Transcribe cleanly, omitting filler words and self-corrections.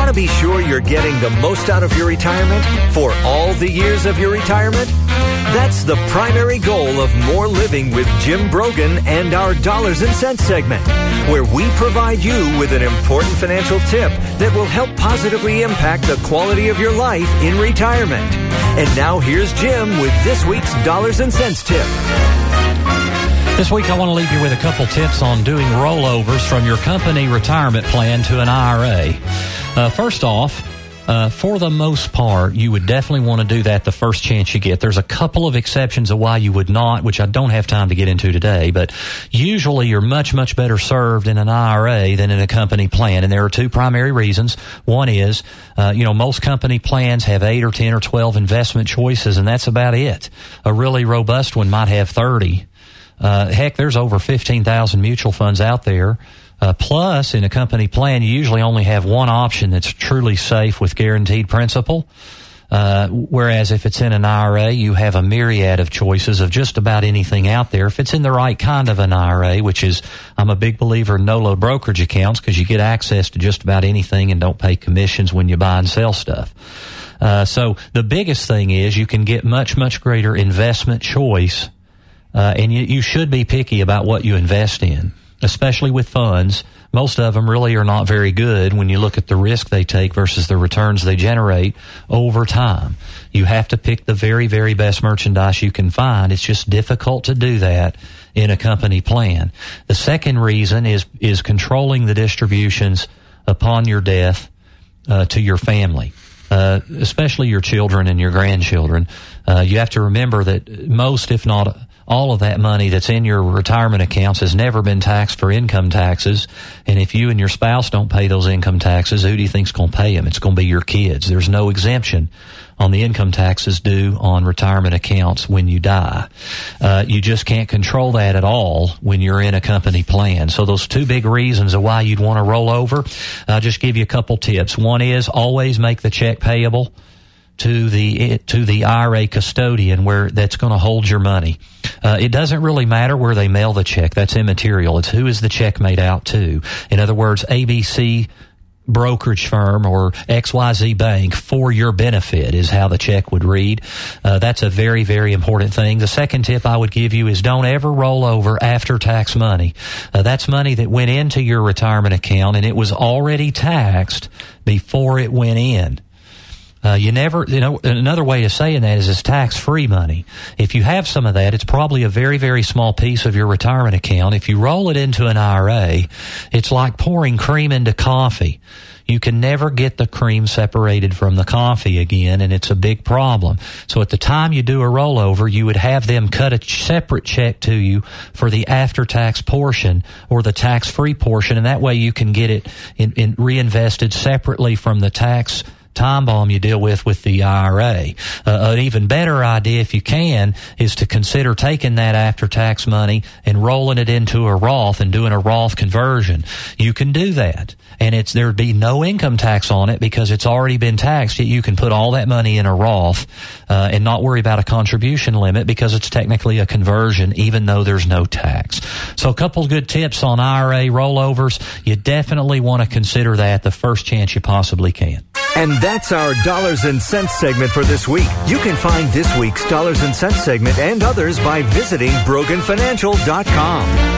Want to be sure you're getting the most out of your retirement for all the years of your retirement? That's the primary goal of More Living with Jim Brogan and our Dollars and Cents segment, where we provide you with an important financial tip that will help positively impact the quality of your life in retirement. And now here's Jim with this week's Dollars and Cents tip. This week I want to leave you with a couple tips on doing rollovers from your company retirement plan to an IRA. First off, for the most part, you would definitely want to do that the first chance you get. There's a couple of exceptions of why you would not, which I don't have time to get into today, but usually you're much, much better served in an IRA than in a company plan, and there are two primary reasons. One is, most company plans have 8 or 10 or 12 investment choices, and that's about it. A really robust one might have 30. Heck, there's over 15,000 mutual funds out there. Plus, in a company plan, you usually only have one option that's truly safe with guaranteed principal. Whereas if it's in an IRA, you have a myriad of choices of just about anything out there. If it's in the right kind of an IRA, which is, I'm a big believer in no-load brokerage accounts because you get access to just about anything and don't pay commissions when you buy and sell stuff. So the biggest thing is you can get much, much greater investment choice. And you should be picky about what you invest in, especially with funds. Most of them really are not very good when you look at the risk they take versus the returns they generate over time. You have to pick the very, very best merchandise you can find. It's just difficult to do that in a company plan. The second reason is controlling the distributions upon your death to your family. Especially your children and your grandchildren. You have to remember that most, if not all of that money that's in your retirement accounts has never been taxed for income taxes. And if you and your spouse don't pay those income taxes, who do you think's going to pay them? It's going to be your kids. There's no exemption on the income taxes due on retirement accounts when you die. You just can't control that at all when you're in a company plan. So those two big reasons of why you'd want to roll over. I'll just give you a couple tips. One is always make the check payable to the IRA custodian where that's going to hold your money. It doesn't really matter where they mail the check. That's immaterial. It's who is the check made out to. In other words, ABC brokerage firm or XYZ bank for your benefit is how the check would read. That's a very, very important thing. The second tip I would give you is don't ever roll over after-tax money. That's money that went into your retirement account and it was already taxed before it went in. Another way of saying that is it's tax-free money. If you have some of that, it's probably a very, very small piece of your retirement account. If you roll it into an IRA, it's like pouring cream into coffee. You can never get the cream separated from the coffee again, and it's a big problem. So at the time you do a rollover, you would have them cut a separate check to you for the after-tax portion or the tax-free portion, and that way you can get it in reinvested separately from the tax time bomb you deal with the IRA. An even better idea, if you can, is to consider taking that after-tax money and rolling it into a Roth and doing a Roth conversion. You can do that, and there'd be no income tax on it because it's already been taxed, yet you can put all that money in a Roth and not worry about a contribution limit because it's technically a conversion even though there's no tax. So a couple good tips on IRA rollovers. You definitely want to consider that the first chance you possibly can. And that's our Dollars and Cents segment for this week. You can find this week's Dollars and Cents segment and others by visiting BroganFinancial.com.